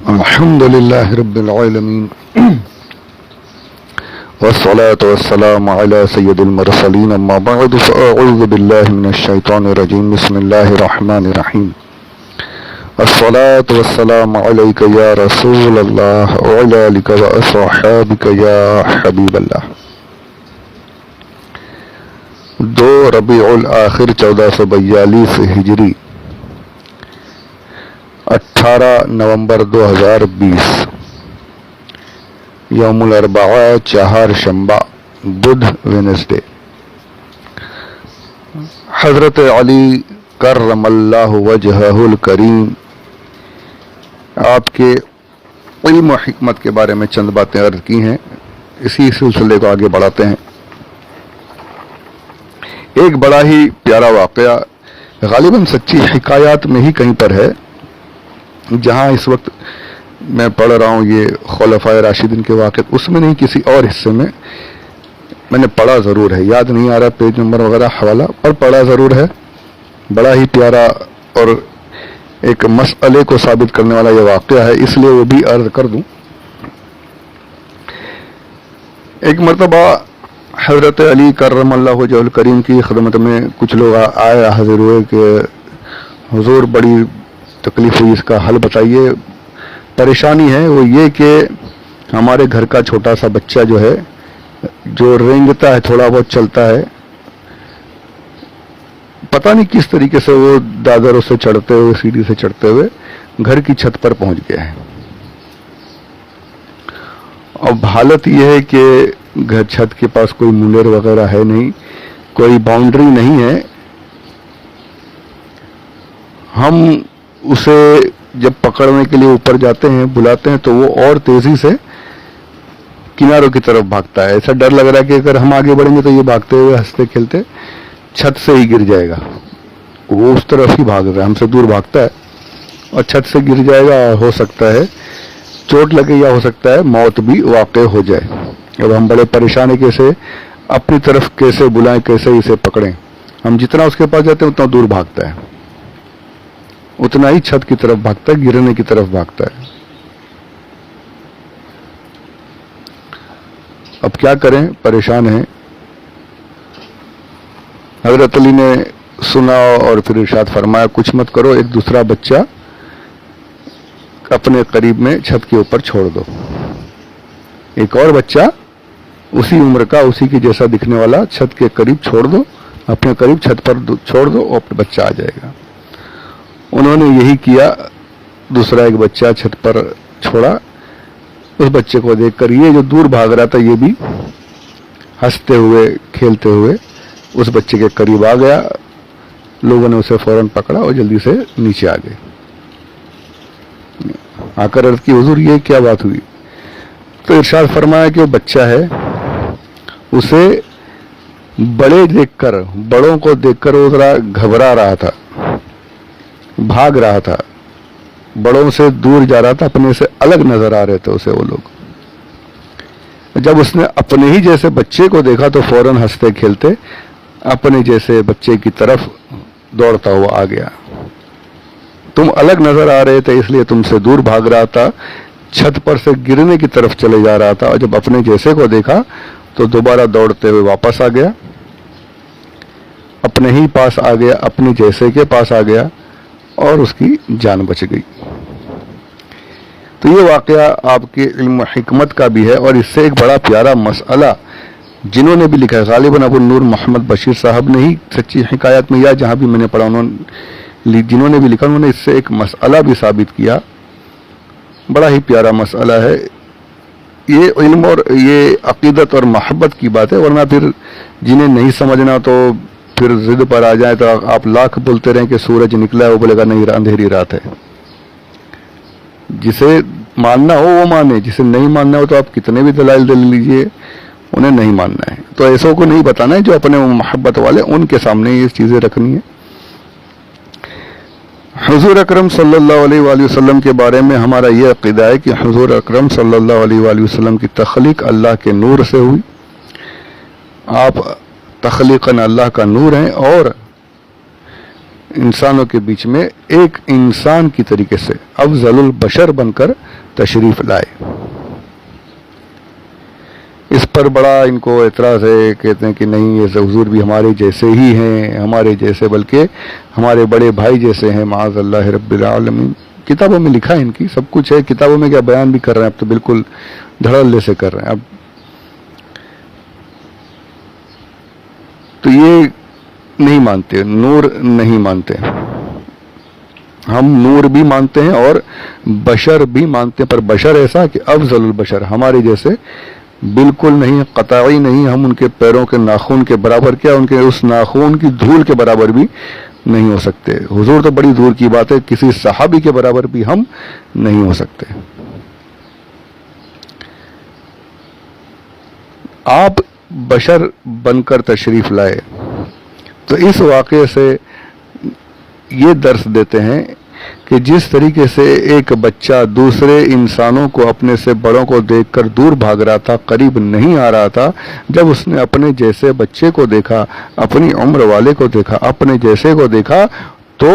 الحمد لله رب العالمين والصلاة والسلام على سيد المرسلين اما بعد فأعوذ بالله من الشيطان الرجيم بسم الله الرحمن الرحيم الصلاة والسلام عليك يا رسول الله وعلى آلك وأصحابك يا حبيب الله. 2 ربیع الاخر 1442 ہجری 18 نومبر 2020 یوم الاربعاء چہار شنبہ بدھ وینسڈے. حضرت علی کرم اللہ وجہہ الکریم آپ کے علم و حکمت کے بارے میں چند باتیں عرض کی ہیں. اسی سلسلے کو آگے بڑھاتے ہیں. ایک بڑا ہی پیارا واقعہ غالباً سچی حکایات میں ہی کہیں پر ہے، جہاں اس وقت میں پڑھ رہا ہوں یہ خلفائے راشدین کے واقعات، اس میں نہیں کسی اور حصے میں نے پڑھا ضرور ہے، یاد نہیں آ رہا پیج نمبر وغیرہ حوالہ، پر پڑھا ضرور ہے. بڑا ہی پیارا اور ایک مسئلے کو ثابت کرنے والا یہ واقعہ ہے، اس لیے وہ بھی عرض کر دوں. ایک مرتبہ حضرت علی کرم اللہ وجہہ الکریم کی خدمت میں کچھ لوگ آئے، حاضر ہوئے کہ حضور بڑی تکلیف ہوئی، اس کا حل بتائیے. پریشانی ہے وہ یہ کہ ہمارے گھر کا چھوٹا سا بچہ جو ہے، جو رینگتا ہے، تھوڑا بہت چلتا ہے، پتہ نہیں کس طریقے سے وہ دادروں سے چڑھتے ہوئے، سیڑھی سے چڑھتے ہوئے گھر کی چھت پر پہنچ گیا ہے. اب حالت یہ ہے کہ گھر چھت کے پاس کوئی مولر وغیرہ ہے نہیں، کوئی باؤنڈری نہیں ہے. ہم اسے جب پکڑنے کے لیے اوپر جاتے ہیں، بلاتے ہیں، تو وہ اور تیزی سے کناروں کی طرف بھاگتا ہے. ایسا ڈر لگ رہا ہے کہ اگر ہم آگے بڑھیں گے تو یہ بھاگتے ہوئے ہنستے کھیلتے چھت سے ہی گر جائے گا. وہ اس طرف ہی بھاگ رہا ہے، ہم سے دور بھاگتا ہے اور چھت سے گر جائے گا. ہو سکتا ہے چوٹ لگے یا ہو سکتا ہے موت بھی واقع ہو جائے. اب ہم بڑے پریشان ہیں، کیسے اپنی طرف کیسے بلائیں، کیسے اسے پکڑیں. ہم جتنا اس کے پاس جاتے ہیں اتنا دور بھاگتا ہے، اتنا ہی چھت کی طرف بھاگتا ہے، گرنے کی طرف بھاگتا ہے. اب کیا کریں، پریشان ہیں. حضرت علی نے سنا اور پھر ارشاد فرمایا کچھ مت کرو، ایک دوسرا بچہ اپنے قریب میں چھت کے اوپر چھوڑ دو. ایک اور بچہ اسی عمر کا، اسی کے جیسا دکھنے والا چھت کے قریب چھوڑ دو، اپنے قریب چھت پر چھوڑ دو اور اپنا بچہ آ جائے گا. انہوں نے یہی کیا. دوسرا ایک بچہ چھت پر چھوڑا. اس بچے کو دیکھ کر یہ جو دور بھاگ رہا تھا یہ بھی ہنستے ہوئے کھیلتے ہوئے اس بچے کے قریب آ گیا. لوگوں نے اسے فوراً پکڑا اور جلدی سے نیچے آ گئے. آ کر عرض کی حضور یہ کیا بات ہوئی؟ تو ارشاد فرمایا کہ وہ بچہ ہے، اسے بڑے دیکھ کر، بڑوں کو دیکھ کر وہ ذرا گھبرا رہا تھا، بھاگ رہا تھا، بڑوں سے دور جا رہا تھا، اپنے سے الگ نظر آ رہے تھے اسے وہ لوگ. جب اس نے اپنے ہی جیسے بچے کو دیکھا تو فوراً ہنستے کھیلتے اپنے جیسے بچے کی طرف دوڑتا ہوا آ گیا. تم الگ نظر آ رہے تھے اس لیے تم سے دور بھاگ رہا تھا، چھت پر سے گرنے کی طرف چلے جا رہا تھا، اور جب اپنے جیسے کو دیکھا تو دوبارہ دوڑتے ہوئے واپس آ گیا، اپنے ہی پاس آ گیا، اپنے جیسے کے پاس آ گیا اور اس کی جان بچ گئی. تو یہ واقعہ آپ کے علم و حکمت کا بھی ہے، اور اس سے ایک بڑا پیارا مسئلہ جنہوں نے بھی لکھا ہے، غالباً ابو النور محمد بشیر صاحب نے ہی سچی حکایات میں یا جہاں بھی میں نے پڑھا جنہوں نے بھی لکھا انہوں نے اس سے ایک مسئلہ بھی ثابت کیا. بڑا ہی پیارا مسئلہ ہے. یہ علم اور یہ عقیدت اور محبت کی بات ہے، ورنہ پھر جنہیں نہیں سمجھنا تو پھر ضد پر آ جائیں تو آپ لاکھ بولتے رہیں کہ سورج نکلا ہے، وہ بولے گا نہیں اندھیری رات ہے. جسے ماننا ہو وہ مانے، جسے نہیں ماننا ہو تو آپ کتنے بھی دلائل دے لیجئے، انہیں نہیں ماننا ہے. تو ایسوں کو نہیں بتانا ہے، جو اپنے محبت والے ان کے سامنے یہ چیزیں رکھنی ہیں. حضور اکرم صلی اللہ علیہ وآلہ وسلم کے بارے میں ہمارا یہ عقیدہ ہے کہ حضور اکرم صلی اللہ علیہ وآلہ وسلم کی تخلیق اللہ کے نور سے ہوئی. آپ تخلیقاً اللہ کا نور ہیں اور انسانوں کے بیچ میں ایک انسان کی طریقے سے افضل البشر بن کر تشریف لائے۔ اس پر بڑا ان کو اعتراض ہے، کہتے ہیں کہ نہیں، یہ حضور بھی ہمارے جیسے ہی ہیں، ہمارے جیسے بلکہ ہمارے بڑے بھائی جیسے ہیں، معاذ اللہ رب العالمین۔ کتابوں میں لکھا ہے، ان کی سب کچھ ہے کتابوں میں، کیا بیان بھی کر رہے ہیں، اب تو بالکل دھڑلے سے کر رہے ہیں۔ اب تو یہ نہیں مانتے، نور نہیں مانتے۔ ہم نور بھی مانتے ہیں اور بشر بھی مانتے ہیں، پر بشر ایسا کہ افضل البشر ہمارے جیسے بالکل نہیں، قطعی نہیں۔ ہم ان کے پیروں کے ناخن کے برابر، کیا ان کے اس ناخن کی دھول کے برابر بھی نہیں ہو سکتے۔ حضور تو بڑی دور کی بات ہے، کسی صحابی کے برابر بھی ہم نہیں ہو سکتے۔ آپ بشر بن کر تشریف لائے، تو اس واقعے سے یہ درس دیتے ہیں کہ جس طریقے سے ایک بچہ دوسرے انسانوں کو، اپنے سے بڑوں کو دیکھ کر دور بھاگ رہا تھا، قریب نہیں آ رہا تھا، جب اس نے اپنے جیسے بچے کو دیکھا، اپنی عمر والے کو دیکھا، اپنے جیسے کو دیکھا، تو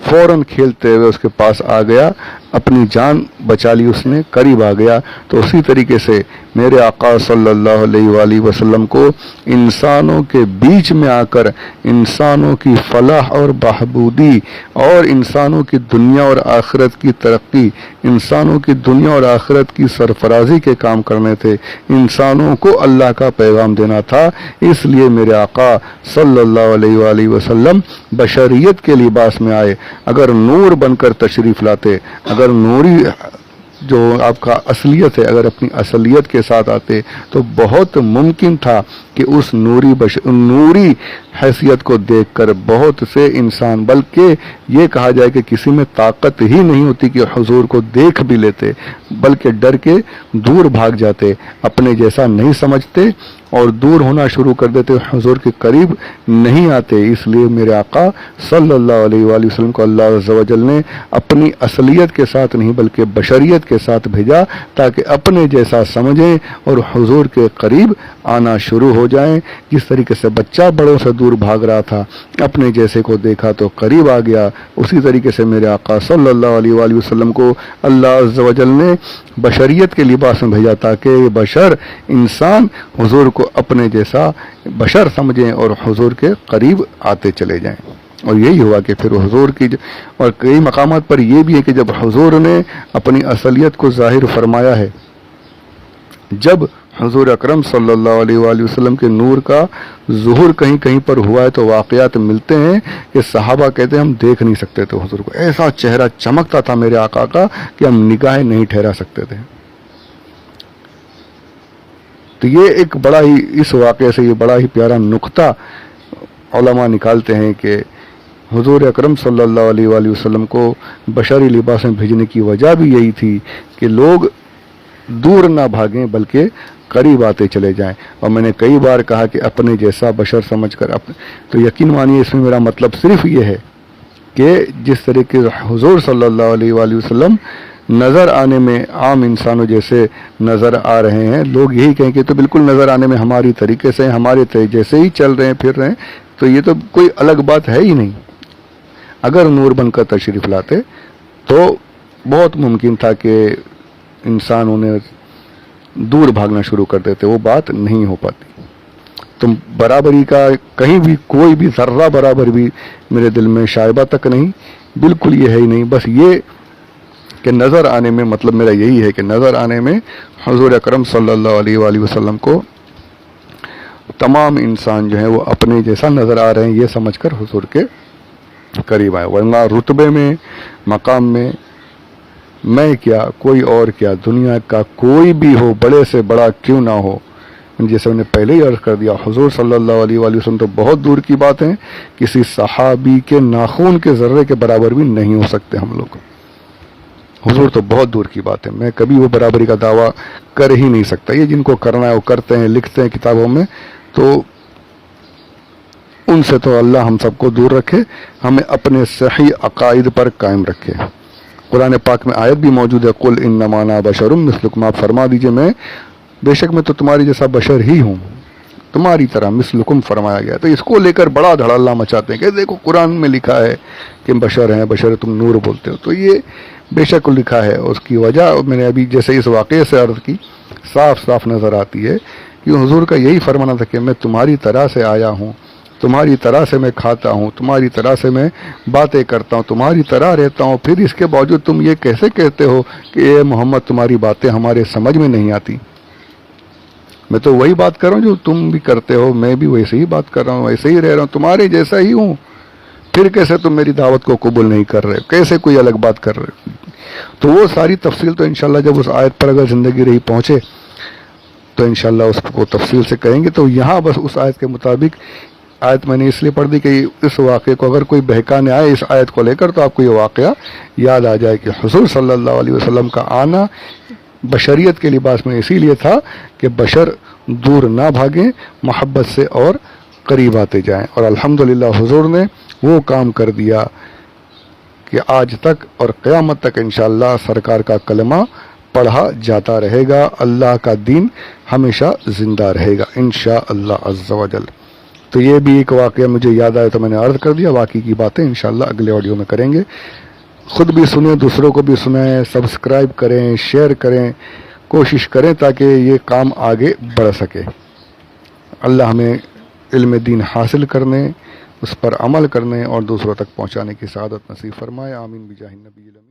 فوراً کھیلتے ہوئے اس کے پاس آ گیا، اپنی جان بچا لی اس نے، قریب آ گیا۔ تو اسی طریقے سے میرے آقا صلی اللہ علیہ وآلہ وسلم کو انسانوں کے بیچ میں آ کر انسانوں کی فلاح اور بہبودی اور انسانوں کی دنیا اور آخرت کی ترقی، انسانوں کی دنیا اور آخرت کی سرفرازی کے کام کرنے تھے، انسانوں کو اللہ کا پیغام دینا تھا۔ اس لیے میرے آقا صلی اللہ علیہ وآلہ وسلم بشریت کے لباس میں آئے۔ اگر نور بن کر تشریف لاتے، اگر نوری جو آپ کا اصلیت ہے، اگر اپنی اصلیت کے ساتھ آتے، تو بہت ممکن تھا کہ اس نوری حیثیت کو دیکھ کر بہت سے انسان، بلکہ یہ کہا جائے کہ کسی میں طاقت ہی نہیں ہوتی کہ حضور کو دیکھ بھی لیتے، بلکہ ڈر کے دور بھاگ جاتے، اپنے جیسا نہیں سمجھتے اور دور ہونا شروع کر دیتے، حضور کے قریب نہیں آتے۔ اس لیے میرے آقا صلی اللہ علیہ وآلہ وسلم کو اللہ عز و جل نے اپنی اصلیت کے ساتھ نہیں بلکہ بشریت کے ساتھ بھیجا، تاکہ اپنے جیسا سمجھیں اور حضور کے قریب آنا شروع ہو جائیں۔ جس طریقے سے بچہ بڑوں سے دور بھاگ رہا تھا، اپنے جیسے کو دیکھا تو قریب آ گیا، اسی طریقے سے میرے آقا صلی اللہ علیہ وآلہ وسلم کو اللہ عز و جل نے بشریت کے لباس میں بھیجا، تاکہ یہ بشر انسان حضور کو اپنے جیسا بشر سمجھیں اور حضور کے قریب آتے چلے جائیں۔ اور یہی ہوا کہ پھر حضور کی اور کئی مقامات پر یہ بھی ہے کہ جب حضور نے اپنی اصلیت کو ظاہر فرمایا ہے، جب حضور اکرم صلی اللہ علیہ وآلہ وسلم کے نور کا ظہور کہیں کہیں پر ہوا ہے، تو واقعات ملتے ہیں کہ صحابہ کہتے ہیں ہم دیکھ نہیں سکتے تھے حضور کو، ایسا چہرہ چمکتا تھا میرے آقا کا کہ ہم نگاہیں نہیں ٹھہرا سکتے تھے۔ تو یہ ایک بڑا ہی، اس واقعے سے یہ بڑا ہی پیارا نقطہ علماء نکالتے ہیں کہ حضور اکرم صلی اللہ علیہ وآلہ وسلم کو بشری لباس میں بھیجنے کی وجہ بھی یہی تھی کہ لوگ دور نہ بھاگیں بلکہ قریب آتے چلے جائیں۔ اور میں نے کئی بار کہا کہ اپنے جیسا بشر سمجھ کر تو یقین مانیے اس میں میرا مطلب صرف یہ ہے کہ جس طریقے سے حضور صلی اللہ علیہ وآلہ وسلم نظر آنے میں عام انسانوں جیسے نظر آ رہے ہیں، لوگ یہی کہیں کہ تو بالکل نظر آنے میں ہماری طریقے سے، ہمارے جیسے ہی چل رہے ہیں پھر رہے ہیں، تو یہ تو کوئی الگ بات ہے ہی نہیں۔ اگر نور بن کر تشریف لاتے تو بہت ممکن تھا کہ انسان انہیں دور بھاگنا شروع کر دیتے، وہ بات نہیں ہو پاتی۔ تم برابری کا کہیں بھی کوئی بھی ذرہ برابر بھی میرے دل میں شائبہ تک نہیں، بالکل یہ ہے ہی نہیں۔ بس یہ کہ نظر آنے میں، مطلب میرا یہی ہے کہ نظر آنے میں حضور اکرم صلی اللہ علیہ وآلہ وسلم کو تمام انسان جو ہیں وہ اپنے جیسا نظر آ رہے ہیں، یہ سمجھ کر حضور کے قریب آئے۔ ورنہ رتبے میں، مقام میں کیا، کوئی اور کیا، دنیا کا کوئی بھی ہو، بڑے سے بڑا کیوں نہ ہو، جیسے انہیں پہلے ہی عرض کر دیا، حضور صلی اللہ علیہ وآلہ وسلم تو بہت دور کی بات ہے، کسی صحابی کے ناخون کے ذرے کے برابر بھی نہیں ہو سکتے ہم لوگ۔ حضور تو بہت دور کی بات ہے، میں کبھی وہ برابری کا دعویٰ کر ہی نہیں سکتا۔ یہ جن کو کرنا ہے وہ کرتے ہیں، لکھتے ہیں کتابوں میں، تو ان سے تو اللہ ہم سب کو دور رکھے، ہمیں اپنے صحیح عقائد پر قائم رکھے۔ قرآن پاک میں آیت بھی موجود ہے، قل انما انا بشر مثلکم، آپ فرما دیجئے بے شک میں تو تمہاری جیسا بشر ہی ہوں، تمہاری طرح، مثلکم فرمایا گیا۔ تو اس کو لے کر بڑا دھڑلہ مچاتے ہیں کہ دیکھو قرآن میں لکھا ہے کہ بشر ہیں، بشر تم نور بولتے ہو۔ تو یہ بے شک لکھا ہے. اس کی وجہ میں نے ابھی جیسے اس واقعے سے عرض کی صاف صاف نظر آتی ہے کہ حضور کا یہی فرمانا تھا کہ میں تمہاری طرح سے آیا ہوں, تمہاری طرح سے میں کھاتا ہوں, تمہاری طرح سے میں باتیں کرتا ہوں, تمہاری طرح رہتا ہوں, پھر اس کے باوجود تم یہ کیسے کہتے ہو کہ اے محمد تمہاری باتیں ہمارے سمجھ میں نہیں آتی. میں تو وہی بات کر رہا ہوں جو تم بھی کرتے ہو, میں بھی ویسے ہی بات کر رہا ہوں, ویسے ہی رہ رہا ہوں, تمہارے جیسا ہی ہوں, پھر کیسے تم میری دعوت کو قبول نہیں کر رہے, کیسے کوئی الگ بات کر رہے. تو وہ ساری تفصیل تو انشاءاللہ جب اس آیت پر اگر زندگی رہی پہنچے تو انشاءاللہ اس کو تفصیل سے کہیں گے. تو یہاں بس اس آیت کے مطابق آیت میں نے اس لیے پڑھ دی کہ اس واقعے کو اگر کوئی بہکانے آئے اس آیت کو لے کر تو آپ کو یہ واقعہ یاد آ جائے کہ حضور صلی اللہ علیہ وسلم کا آنا بشریت کے لباس میں اسی لیے تھا کہ بشر دور نہ بھاگیں, محبت سے اور قریب آتے جائیں. اور الحمدللہ حضور نے وہ کام کر دیا کہ آج تک اور قیامت تک انشاءاللہ سرکار کا کلمہ پڑھا جاتا رہے گا, اللہ کا دین ہمیشہ زندہ رہے گا انشاءاللہ عز و جل. تو یہ بھی ایک واقعہ مجھے یاد آیا تو میں نے عرض کر دیا. باقی کی باتیں انشاءاللہ اگلے آڈیو میں کریں گے. خود بھی سنیں, دوسروں کو بھی سنائیں, سبسکرائب کریں, شیئر کریں, کوشش کریں تاکہ یہ کام آگے بڑھ سکے. اللہ ہمیں علم دین حاصل کرنے, اس پر عمل کرنے اور دوسروں تک پہنچانے کی سعادت نصیب فرمائے. آمین بجاہ النبی الامین.